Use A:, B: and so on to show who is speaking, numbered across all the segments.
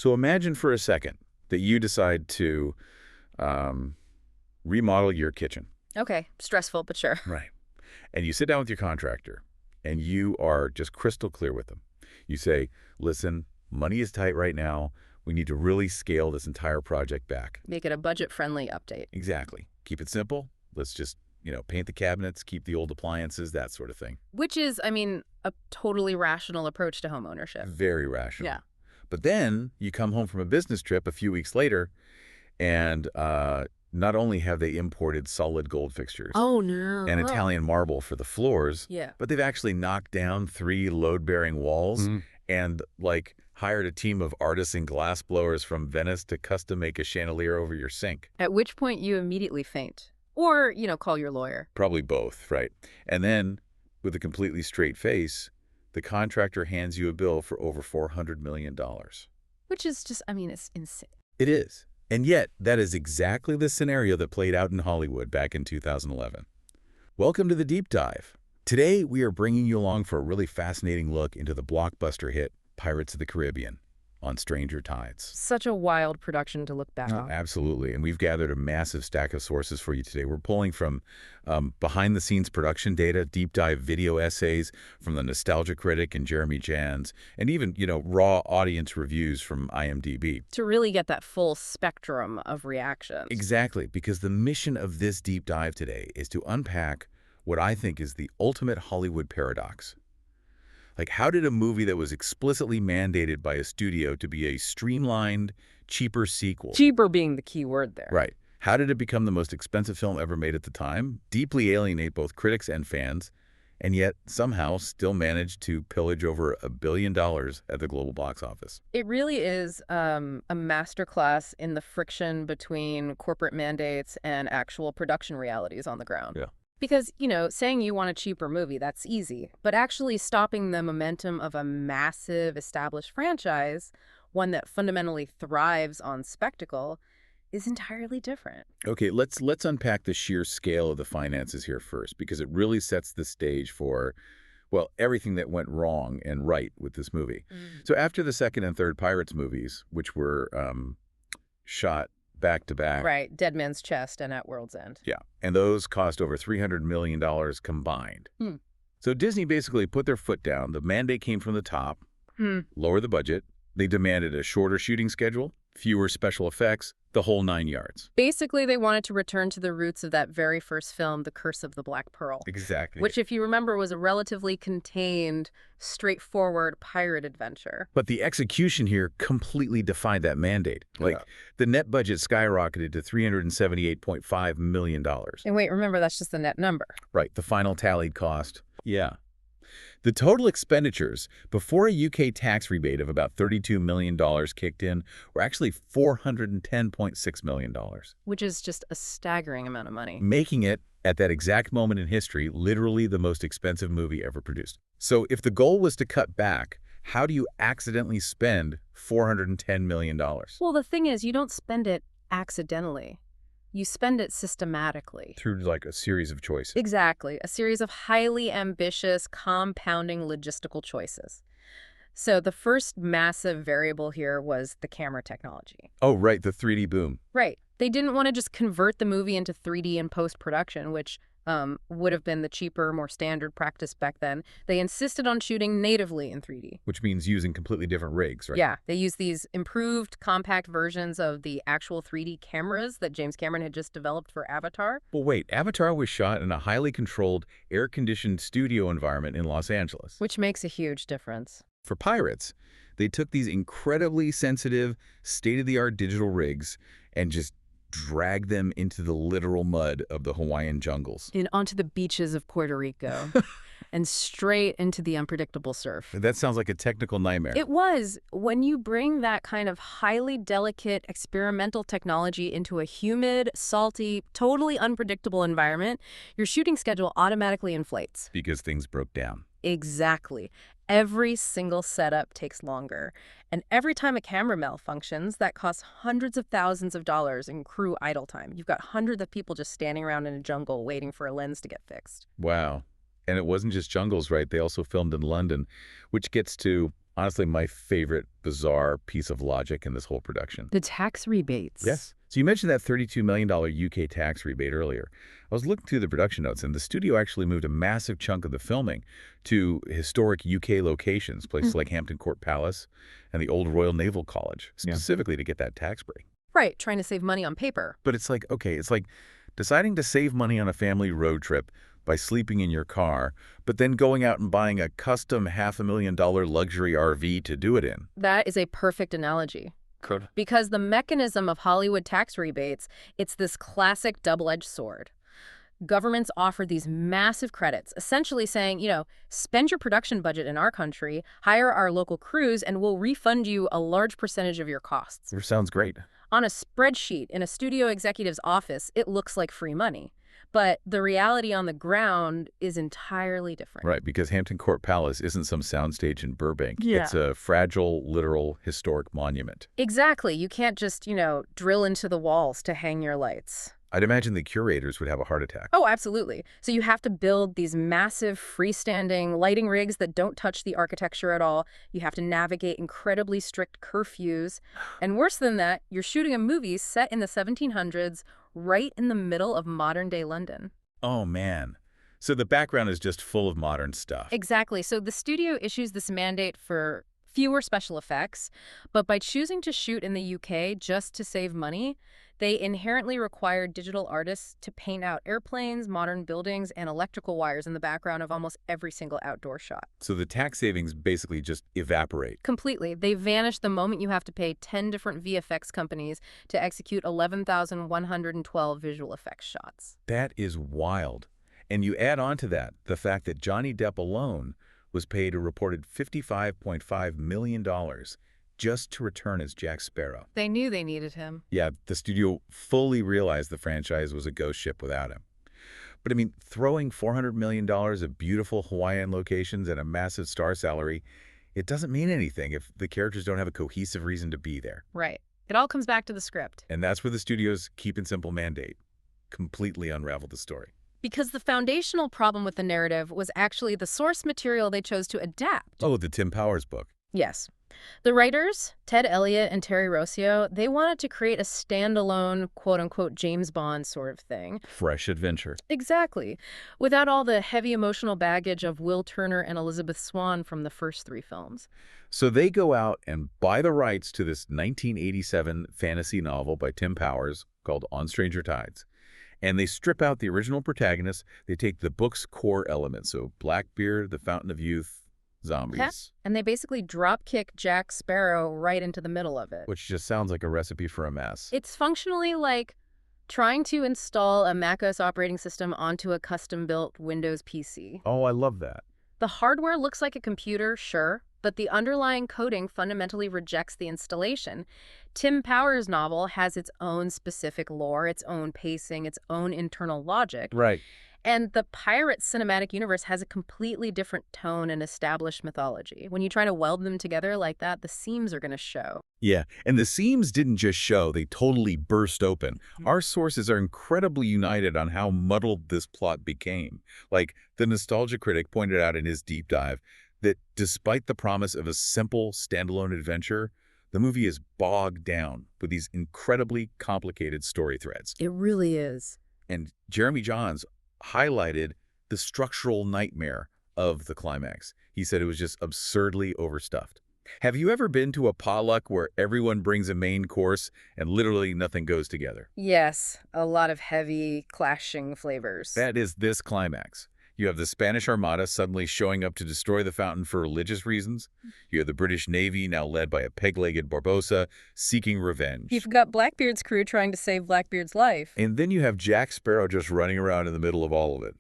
A: So imagine for a second that you decide to remodel your kitchen.
B: Okay, stressful, but sure.
A: Right. And you sit down with your contractor, and you are just crystal clear with them. You say, listen, money is tight right now. We need to really scale this entire project back.
B: Make it a budget-friendly update.
A: Exactly. Keep it simple. Let's just, paint the cabinets, keep the old appliances, that sort of thing.
B: Which is, a totally rational approach to home ownership.
A: Very rational.
B: Yeah.
A: But then you come home from a business trip a few weeks later, and not only have they imported solid gold fixtures
B: Oh, no.
A: and Italian marble for the floors,
B: Yeah.
A: but they've actually knocked down 3 load-bearing walls and, hired a team of artists and glass blowers from Venice to custom make a chandelier over your sink.
B: At which point you immediately faint. Or, call your lawyer.
A: Probably both, right? And then, with a completely straight face, the contractor hands you a bill for over $400 million.
B: Which is just, it's insane.
A: It is. And yet, that is exactly the scenario that played out in Hollywood back in 2011. Welcome to the Deep Dive. Today, we are bringing you along for a really fascinating look into the blockbuster hit Pirates of the Caribbean on Stranger Tides.
B: Such a wild production to look back on.
A: Absolutely. And we've gathered a massive stack of sources for you today. We're pulling from behind-the-scenes production data, deep dive video essays from the Nostalgia Critic and Jeremy Jans, and even, raw audience reviews from IMDb.
B: To really get that full spectrum of reactions.
A: Exactly, because the mission of this deep dive today is to unpack what I think is the ultimate Hollywood paradox. How did a movie that was explicitly mandated by a studio to be a streamlined, cheaper sequel?
B: Cheaper being the key word there.
A: Right. How did it become the most expensive film ever made at the time, deeply alienate both critics and fans, and yet somehow still manage to pillage over $1 billion at the global box office?
B: It really is a masterclass in the friction between corporate mandates and actual production realities on the ground.
A: Yeah.
B: Because, saying you want a cheaper movie, that's easy. But actually stopping the momentum of a massive established franchise, one that fundamentally thrives on spectacle, is entirely different.
A: Okay, let's unpack the sheer scale of the finances here first, because it really sets the stage for, everything that went wrong and right with this movie. So after the second and third Pirates movies, which were shot back-to-back.
B: Right, Dead Man's Chest and At World's End.
A: Yeah, and those cost over $300 million combined. So Disney basically put their foot down. The mandate came from the top, lower the budget. They demanded a shorter shooting schedule, fewer special effects, the whole 9 yards.
B: Basically, they wanted to return to the roots of that very first film, The Curse of the Black Pearl.
A: Exactly.
B: Which, if you remember, was a relatively contained, straightforward pirate adventure.
A: But the execution here completely defied that mandate. The net budget skyrocketed to $378.5 million.
B: And wait, remember, that's just the net number.
A: Right, the final tallied cost. Yeah. The total expenditures, before a UK tax rebate of about $32 million kicked in, were actually $410.6 million.
B: Which is just a staggering amount of money.
A: Making it, at that exact moment in history, literally the most expensive movie ever produced. So if the goal was to cut back, how do you accidentally spend $410 million?
B: Well, the thing is, you don't spend it accidentally. You spend it systematically.
A: Through a series of choices.
B: Exactly. A series of highly ambitious, compounding logistical choices. So the first massive variable here was the camera technology.
A: Oh, right, the 3D boom.
B: Right. They didn't want to just convert the movie into 3D in post-production, which would have been the cheaper, more standard practice back then. They insisted on shooting natively in 3D.
A: Which means using completely different rigs, right?
B: Yeah, they used these improved, compact versions of the actual 3D cameras that James Cameron had just developed for Avatar.
A: Well, wait, Avatar was shot in a highly controlled, air-conditioned studio environment in Los Angeles.
B: Which makes a huge difference.
A: For Pirates, they took these incredibly sensitive, state-of-the-art digital rigs and just drag them into the literal mud of the Hawaiian jungles.
B: And onto the beaches of Puerto Rico. And straight into the unpredictable surf.
A: That sounds like a technical nightmare.
B: It was. When you bring that kind of highly delicate experimental technology into a humid, salty, totally unpredictable environment, your shooting schedule automatically inflates.
A: Because things broke down.
B: Exactly. Every single setup takes longer. And every time a camera malfunctions, that costs hundreds of thousands of dollars in crew idle time. You've got hundreds of people just standing around in a jungle waiting for a lens to get fixed.
A: Wow. And it wasn't just jungles, right? They also filmed in London, which gets to Honestly, my favorite bizarre piece of logic in this whole production.
B: The tax rebates.
A: Yes. So you mentioned that $32 million UK tax rebate earlier. I was looking through the production notes, and the studio actually moved a massive chunk of the filming to historic UK locations, places like Hampton Court Palace and the old Royal Naval College, specifically to get that tax break.
B: Right, trying to save money on paper.
A: But it's like, okay, it's like deciding to save money on a family road trip by sleeping in your car, but then going out and buying a custom $500,000 luxury RV to do it in.
B: That is a perfect analogy.
A: Could.
B: Because the mechanism of Hollywood tax rebates, it's this classic double-edged sword. Governments offer these massive credits, essentially saying, spend your production budget in our country, hire our local crews, and we'll refund you a large percentage of your costs.
A: It sounds great.
B: On a spreadsheet in a studio executive's office, it looks like free money. But the reality on the ground is entirely different.
A: Right, because Hampton Court Palace isn't some soundstage in Burbank.
B: Yeah.
A: It's a fragile, literal, historic monument.
B: Exactly. You can't just, drill into the walls to hang your lights.
A: I'd imagine the curators would have a heart attack.
B: Oh, absolutely. So you have to build these massive freestanding lighting rigs that don't touch the architecture at all. You have to navigate incredibly strict curfews. And worse than that, you're shooting a movie set in the 1700s right in the middle of modern-day London.
A: Oh, man. So the background is just full of modern stuff.
B: Exactly. So the studio issues this mandate for fewer special effects, but by choosing to shoot in the UK just to save money, they inherently require digital artists to paint out airplanes, modern buildings, and electrical wires in the background of almost every single outdoor shot.
A: So the tax savings basically just evaporate.
B: Completely. They vanish the moment you have to pay 10 different VFX companies to execute 11,112 visual effects shots.
A: That is wild. And you add on to that the fact that Johnny Depp alone was paid a reported $55.5 million just to return as Jack Sparrow.
B: They knew they needed him.
A: Yeah, the studio fully realized the franchise was a ghost ship without him. But I mean, throwing $400 million of beautiful Hawaiian locations and a massive star salary, it doesn't mean anything if the characters don't have a cohesive reason to be there.
B: Right. It all comes back to the script.
A: And that's where the studio's keep it simple mandate completely unraveled the story.
B: Because the foundational problem with the narrative was actually the source material they chose to adapt.
A: Oh, the Tim Powers book.
B: Yes. The writers, Ted Elliott and Terry Rossio, they wanted to create a standalone, quote-unquote, James Bond sort of thing.
A: Fresh adventure.
B: Exactly. Without all the heavy emotional baggage of Will Turner and Elizabeth Swann from the first three films.
A: So they go out and buy the rights to this 1987 fantasy novel by Tim Powers called On Stranger Tides. And they strip out the original protagonist. They take the book's core elements, so Blackbeard, the Fountain of Youth, zombies.
B: And they basically drop-kick Jack Sparrow right into the middle of it.
A: Which just sounds like a recipe for a mess.
B: It's functionally like trying to install a macOS operating system onto a custom-built Windows PC.
A: Oh, I love that.
B: The hardware looks like a computer, sure, but the underlying coding fundamentally rejects the installation. Tim Powers' novel has its own specific lore, its own pacing, its own internal logic.
A: Right.
B: And the pirate cinematic universe has a completely different tone and established mythology. When you try to weld them together like that, the seams are going to show.
A: Yeah, and the seams didn't just show, they totally burst open. Our sources are incredibly united on how muddled this plot became. Like, the Nostalgia Critic pointed out in his deep dive that despite the promise of a simple, standalone adventure, the movie is bogged down with these incredibly complicated story threads.
B: It really is.
A: And Jeremy Jahns highlighted the structural nightmare of the climax. He said it was just absurdly overstuffed. Have you ever been to a potluck where everyone brings a main course and literally nothing goes together?
B: Yes, a lot of heavy, clashing flavors.
A: That is this climax. You have the Spanish Armada suddenly showing up to destroy the fountain for religious reasons. You have the British Navy, now led by a peg-legged Barbossa, seeking revenge.
B: You've got Blackbeard's crew trying to save Blackbeard's life.
A: And then you have Jack Sparrow just running around in the middle of all of it.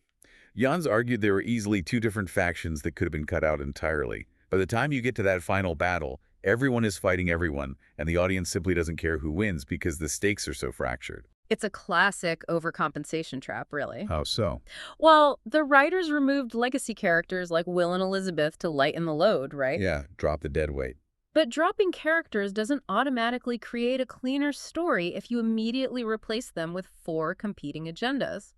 A: Jahns argued there were easily two different factions that could have been cut out entirely. By the time you get to that final battle, everyone is fighting everyone, and the audience simply doesn't care who wins because the stakes are so fractured.
B: It's a classic overcompensation trap, really.
A: How so?
B: Well, the writers removed legacy characters like Will and Elizabeth to lighten the load, right?
A: Yeah, drop the dead weight.
B: But dropping characters doesn't automatically create a cleaner story if you immediately replace them with four competing agendas.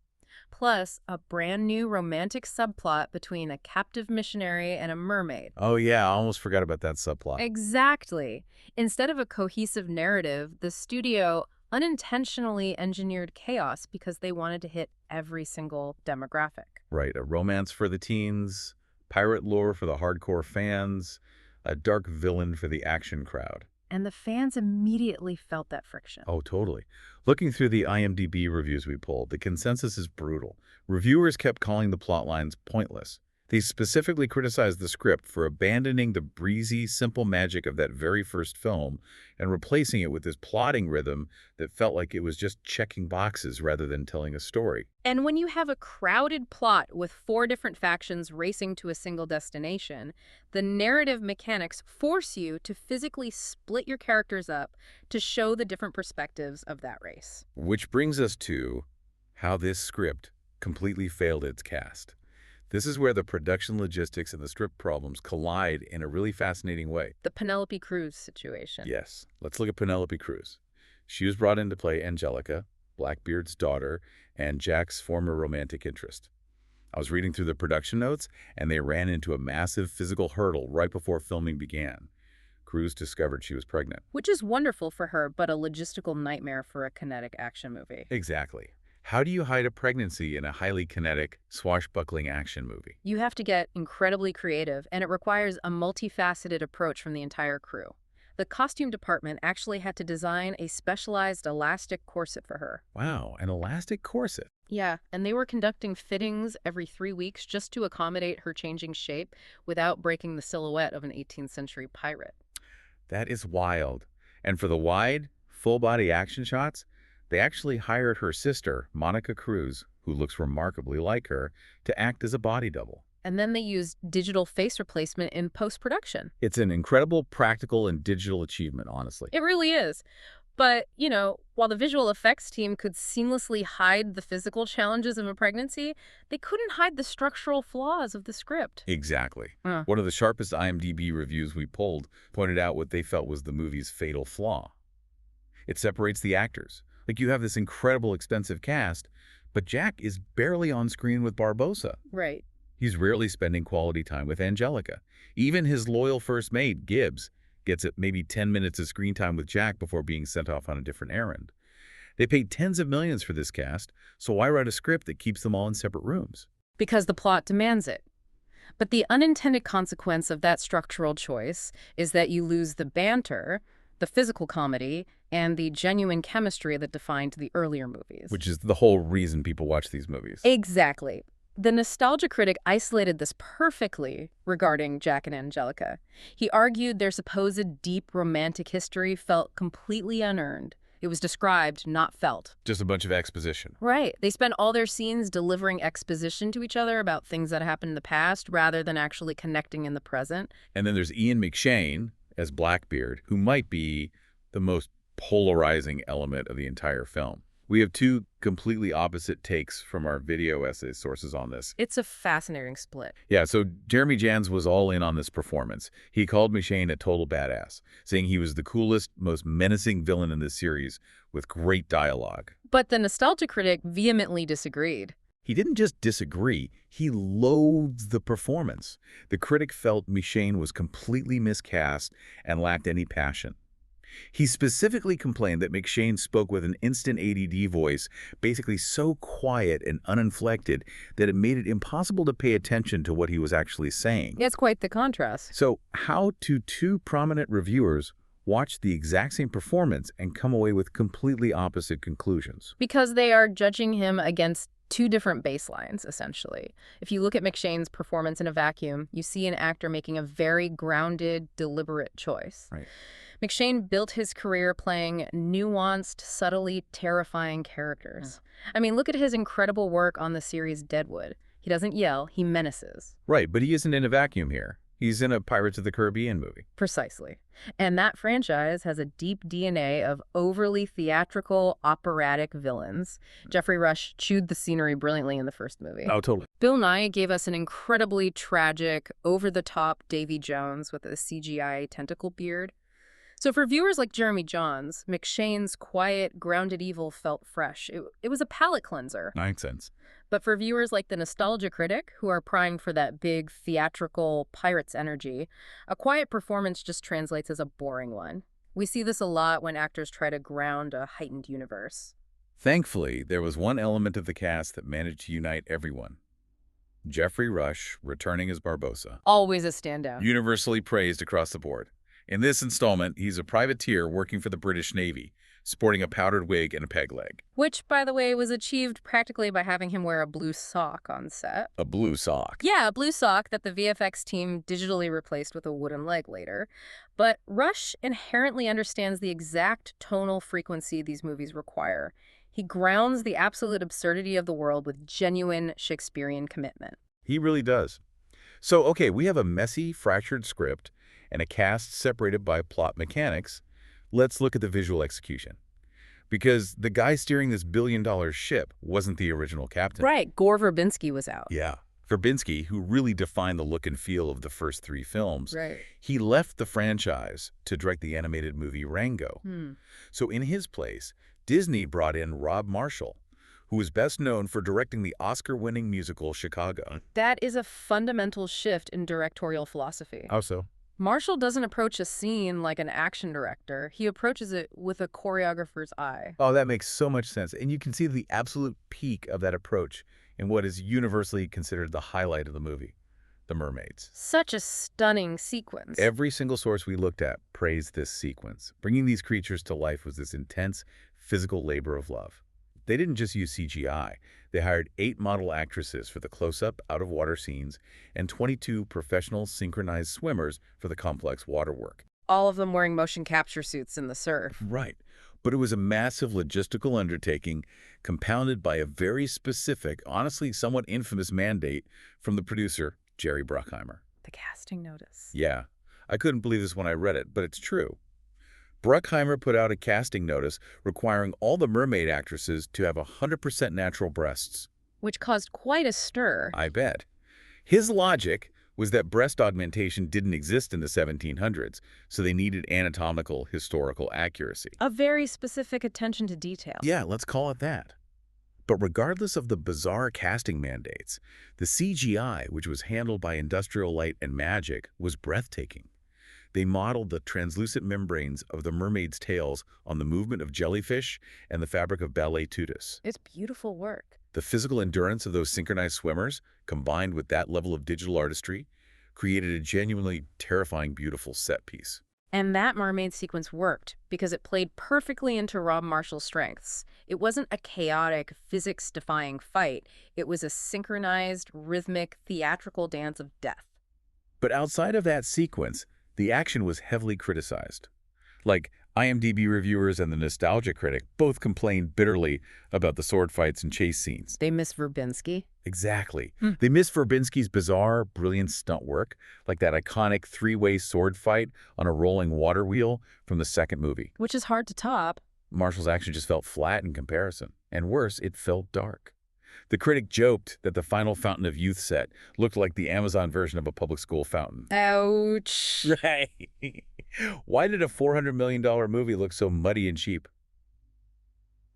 B: plus a brand new romantic subplot between a captive missionary and a mermaid.
A: Oh yeah, I almost forgot about that subplot.
B: Exactly. Instead of a cohesive narrative, the studio unintentionally engineered chaos because they wanted to hit every single demographic.
A: Right, a romance for the teens, pirate lore for the hardcore fans, a dark villain for the action crowd.
B: And the fans immediately felt that friction.
A: Oh, totally. Looking through the IMDb reviews we pulled, the consensus is brutal. Reviewers kept calling the plot lines pointless. They specifically criticized the script for abandoning the breezy, simple magic of that very first film and replacing it with this plotting rhythm that felt like it was just checking boxes rather than telling a story.
B: And when you have a crowded plot with 4 different factions racing to a single destination, the narrative mechanics force you to physically split your characters up to show the different perspectives of that race.
A: Which brings us to how this script completely failed its cast. This is where the production logistics and the script problems collide in a really fascinating way.
B: The Penélope Cruz situation.
A: Yes, let's look at Penélope Cruz. She was brought in to play Angelica, Blackbeard's daughter, and Jack's former romantic interest. I was reading through the production notes, and they ran into a massive physical hurdle right before filming began. Cruz discovered she was pregnant.
B: Which is wonderful for her, but a logistical nightmare for a kinetic action movie.
A: Exactly. How do you hide a pregnancy in a highly kinetic, swashbuckling action movie?
B: You have to get incredibly creative, and it requires a multifaceted approach from the entire crew. The costume department actually had to design a specialized elastic corset for her.
A: Wow, an elastic corset.
B: Yeah, and they were conducting fittings every 3 weeks just to accommodate her changing shape without breaking the silhouette of an 18th century pirate.
A: That is wild. And for the wide, full-body action shots, they actually hired her sister, Monica Cruz, who looks remarkably like her, to act as a body double.
B: And then they used digital face replacement in post-production.
A: It's an incredible practical and digital achievement, honestly.
B: It really is. But, while the visual effects team could seamlessly hide the physical challenges of a pregnancy, they couldn't hide the structural flaws of the script.
A: Exactly. One of the sharpest IMDb reviews we pulled pointed out what they felt was the movie's fatal flaw. It separates the actors. Like, you have this incredible, expensive cast, but Jack is barely on screen with Barbosa.
B: Right.
A: He's rarely spending quality time with Angelica. Even his loyal first mate, Gibbs, gets maybe 10 minutes of screen time with Jack before being sent off on a different errand. They paid tens of millions for this cast, so why write a script that keeps them all in separate rooms?
B: Because the plot demands it. But the unintended consequence of that structural choice is that you lose the banter, the physical comedy, and the genuine chemistry that defined the earlier movies.
A: Which is the whole reason people watch these movies.
B: Exactly. The nostalgia critic isolated this perfectly regarding Jack and Angelica. He argued their supposed deep romantic history felt completely unearned. It was described, not felt.
A: Just a bunch of exposition.
B: Right. They spent all their scenes delivering exposition to each other about things that happened in the past rather than actually connecting in the present.
A: And then there's Ian McShane as Blackbeard, who might be the most polarizing element of the entire film. We have 2 completely opposite takes from our video essay sources on this.
B: It's a fascinating split.
A: Yeah, so Jeremy Jans was all in on this performance. He called McShane a total badass, saying he was the coolest, most menacing villain in this series with great dialogue.
B: But the nostalgia critic vehemently disagreed.
A: He didn't just disagree, he loathes the performance. The critic felt McShane was completely miscast and lacked any passion. He specifically complained that McShane spoke with an instant ADD voice, basically so quiet and uninflected that it made it impossible to pay attention to what he was actually saying.
B: It's quite the contrast.
A: So how do 2 prominent reviewers watch the exact same performance and come away with completely opposite conclusions?
B: Because they are judging him against 2 different baselines, essentially. If you look at McShane's performance in a vacuum, you see an actor making a very grounded, deliberate choice.
A: Right.
B: McShane built his career playing nuanced, subtly terrifying characters. I mean, look at his incredible work on the series Deadwood. He doesn't yell, he menaces.
A: Right, but he isn't in a vacuum here. He's in a Pirates of the Caribbean movie.
B: Precisely. And that franchise has a deep DNA of overly theatrical, operatic villains. Jeffrey Rush chewed the scenery brilliantly in the first movie.
A: Oh, totally.
B: Bill Nye gave us an incredibly tragic, over-the-top Davy Jones with a CGI tentacle beard. So for viewers like Jeremy Jahns, McShane's quiet, grounded evil felt fresh. It was a palate cleanser.
A: Makes sense.
B: But for viewers like the nostalgia critic, who are primed for that big, theatrical pirates energy, a quiet performance just translates as a boring one. We see this a lot when actors try to ground a heightened universe.
A: Thankfully, there was one element of the cast that managed to unite everyone. Geoffrey Rush, returning as Barbossa.
B: Always a standout.
A: Universally praised across the board. In this installment, he's a privateer working for the British Navy, sporting a powdered wig and a peg leg.
B: Which, by the way, was achieved practically by having him wear a blue sock on set.
A: A blue sock.
B: Yeah, a blue sock that the VFX team digitally replaced with a wooden leg later. But Rush inherently understands the exact tonal frequency these movies require. He grounds the absolute absurdity of the world with genuine Shakespearean commitment.
A: He really does. So, okay, we have a messy, fractured script and a cast separated by plot mechanics. Let's look at the visual execution. Because the guy steering this billion-dollar ship wasn't the original captain.
B: Right, Gore Verbinski was out.
A: Yeah. Verbinski, who really defined the look and feel of the first 3 films,
B: Right.
A: he left the franchise to direct the animated movie Rango. So in his place, Disney brought in Rob Marshall, who is best known for directing the Oscar-winning musical Chicago.
B: That is a fundamental shift in directorial philosophy.
A: How so?
B: Marshall doesn't approach a scene like an action director. He approaches it with a choreographer's eye.
A: Oh, that makes so much sense. And you can see the absolute peak of that approach in what is universally considered the highlight of the movie, the mermaids.
B: Such a stunning sequence.
A: Every single source we looked at praised this sequence. Bringing these creatures to life was this intense physical labor of love. They didn't just use CGI. They hired 8 model actresses for the close-up, out-of-water scenes and 22 professional synchronized swimmers for the complex water work.
B: All of them wearing motion capture suits in the surf.
A: Right. But it was a massive logistical undertaking compounded by a very specific, honestly somewhat infamous mandate from the producer, Jerry Bruckheimer.
B: The casting notice.
A: Yeah. I couldn't believe this when I read it, but it's true. Bruckheimer put out a casting notice requiring all the mermaid actresses to have 100% natural breasts.
B: Which caused quite a stir.
A: I bet. His logic was that breast augmentation didn't exist in the 1700s, so they needed anatomical historical accuracy.
B: A very specific attention to detail.
A: Yeah, let's call it that. But regardless of the bizarre casting mandates, the CGI, which was handled by industrial light and magic, was breathtaking. They modeled the translucent membranes of the mermaids' tails on the movement of jellyfish and the fabric of ballet tutus.
B: It's beautiful work.
A: The physical endurance of those synchronized swimmers, combined with that level of digital artistry, created a genuinely terrifying, beautiful set piece.
B: And that mermaid sequence worked because it played perfectly into Rob Marshall's strengths. It wasn't a chaotic, physics-defying fight. It was a synchronized, rhythmic, theatrical dance of death.
A: But outside of that sequence, the action was heavily criticized. Like, IMDb reviewers and the nostalgia critic both complained bitterly about the sword fights and chase scenes.
B: They miss Verbinski.
A: Exactly. They miss Verbinski's bizarre, brilliant stunt work, like that iconic 3-way sword fight on a rolling water wheel from the second movie.
B: Which is hard to top.
A: Marshall's action just felt flat in comparison. And worse, it felt dark. The critic joked that the final Fountain of Youth set looked like the Amazon version of a public school fountain.
B: Ouch.
A: Right. Why did a $400 million movie look so muddy and cheap?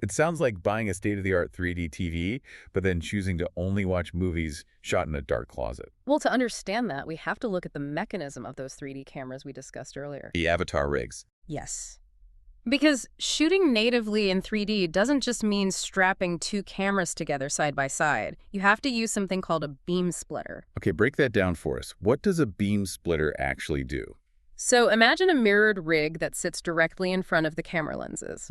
A: It sounds like buying a state-of-the-art 3D TV, but then choosing to only watch movies shot in a dark closet.
B: Well, to understand that, we have to look at the mechanism of those 3D cameras we discussed earlier.
A: The Avatar rigs.
B: Yes. Because shooting natively in 3D doesn't just mean strapping 2 cameras together side by side. You have to use something called a beam splitter.
A: Okay, break that down for us. What does a beam splitter actually do?
B: So imagine a mirrored rig that sits directly in front of the camera lenses.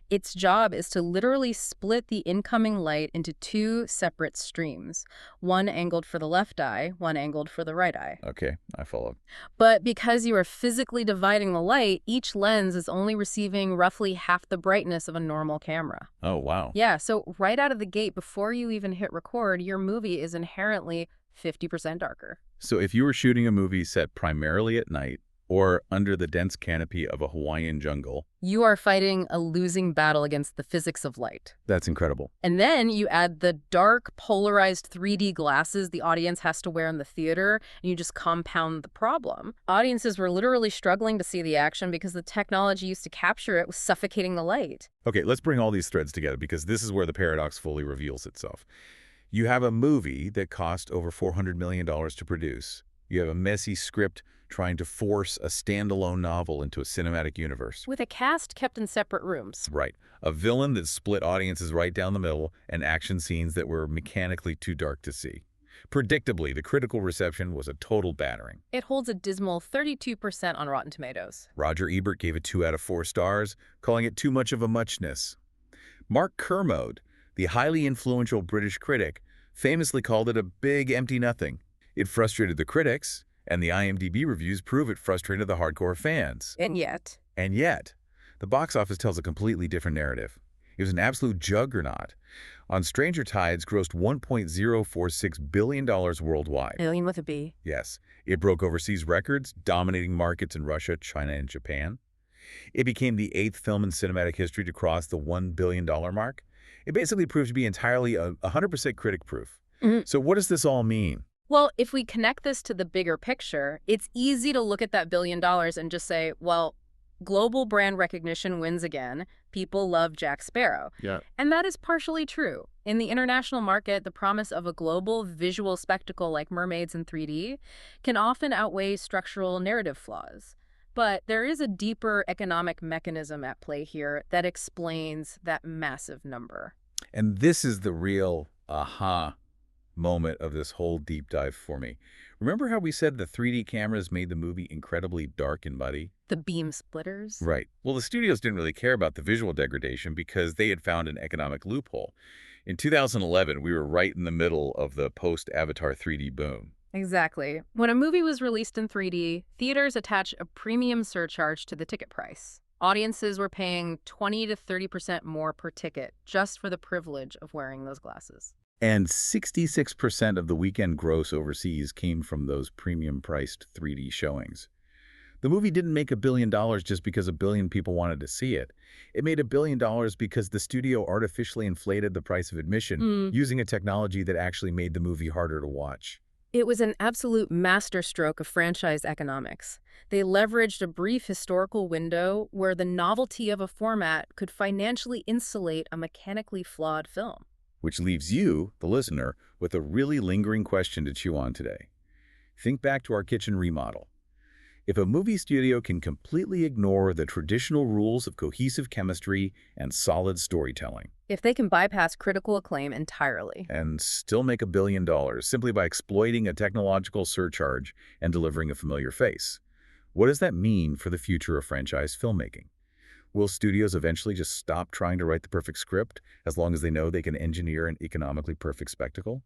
B: Its job is to literally split the incoming light into 2 separate streams, one angled for the left eye, one angled for the right eye.
A: Okay, I follow.
B: But because you are physically dividing the light, each lens is only receiving roughly half the brightness of a normal camera.
A: Oh, wow.
B: Yeah, so right out of the gate, before you even hit record, your movie is inherently 50% darker.
A: So if you were shooting a movie set primarily at night, or under the dense canopy of a Hawaiian jungle,
B: you are fighting a losing battle against the physics of light.
A: That's incredible.
B: And then you add the dark, polarized 3D glasses the audience has to wear in the theater, and you just compound the problem. Audiences were literally struggling to see the action because the technology used to capture it was suffocating the light.
A: Okay, let's bring all these threads together because this is where the paradox fully reveals itself. You have a movie that cost over $400 million to produce. You have a messy script trying to force a standalone novel into a cinematic universe.
B: With a cast kept in separate rooms.
A: Right. A villain that split audiences right down the middle and action scenes that were mechanically too dark to see. Predictably, the critical reception was a total battering.
B: It holds a dismal 32% on Rotten Tomatoes.
A: Roger Ebert gave it 2 out of 4 stars, calling it too much of a muchness. Mark Kermode, the highly influential British critic, famously called it a big empty nothing. It frustrated the critics, and the IMDb reviews prove it frustrated the hardcore fans.
B: And yet,
A: The box office tells a completely different narrative. It was an absolute juggernaut. On Stranger Tides, grossed $1.046 billion worldwide.
B: Alien with a B.
A: Yes, it broke overseas records, dominating markets in Russia, China, and Japan. It became the 8th film in cinematic history to cross the $1 billion mark. It basically proved to be entirely 100% critic-proof. So what does this all mean?
B: Well, if we connect this to the bigger picture, it's easy to look at that $1 billion and just say, well, global brand recognition wins again. People love Jack Sparrow.
C: Yeah.
B: And that is partially true. In the international market, the promise of a global visual spectacle like mermaids in 3D can often outweigh structural narrative flaws. But there is a deeper economic mechanism at play here that explains that massive number.
A: And this is the real aha moment of this whole deep dive for me. Remember how we said the 3D cameras made the movie incredibly dark and muddy?
B: The beam splitters?
A: Right. Well, the studios didn't really care about the visual degradation because they had found an economic loophole. In 2011, we were right in the middle of the post-Avatar 3D boom.
B: Exactly. When a movie was released in 3D, theaters attached a premium surcharge to the ticket price. Audiences were paying 20 to 30% more per ticket just for the privilege of wearing those glasses.
A: And 66% of the weekend gross overseas came from those premium-priced 3D showings. The movie didn't make $1 billion just because 1 billion people wanted to see it. It made $1 billion because the studio artificially inflated the price of admission using a technology that actually made the movie harder to watch.
B: It was an absolute masterstroke of franchise economics. They leveraged a brief historical window where the novelty of a format could financially insulate a mechanically flawed film.
A: Which leaves you, the listener, with a really lingering question to chew on today. Think back to our kitchen remodel. If a movie studio can completely ignore the traditional rules of cohesive chemistry and solid storytelling,
B: If they can bypass critical acclaim entirely.
A: and still make $1 billion simply by exploiting a technological surcharge and delivering a familiar face, what does that mean for the future of franchise filmmaking? Will studios eventually just stop trying to write the perfect script as long as they know they can engineer an economically perfect spectacle?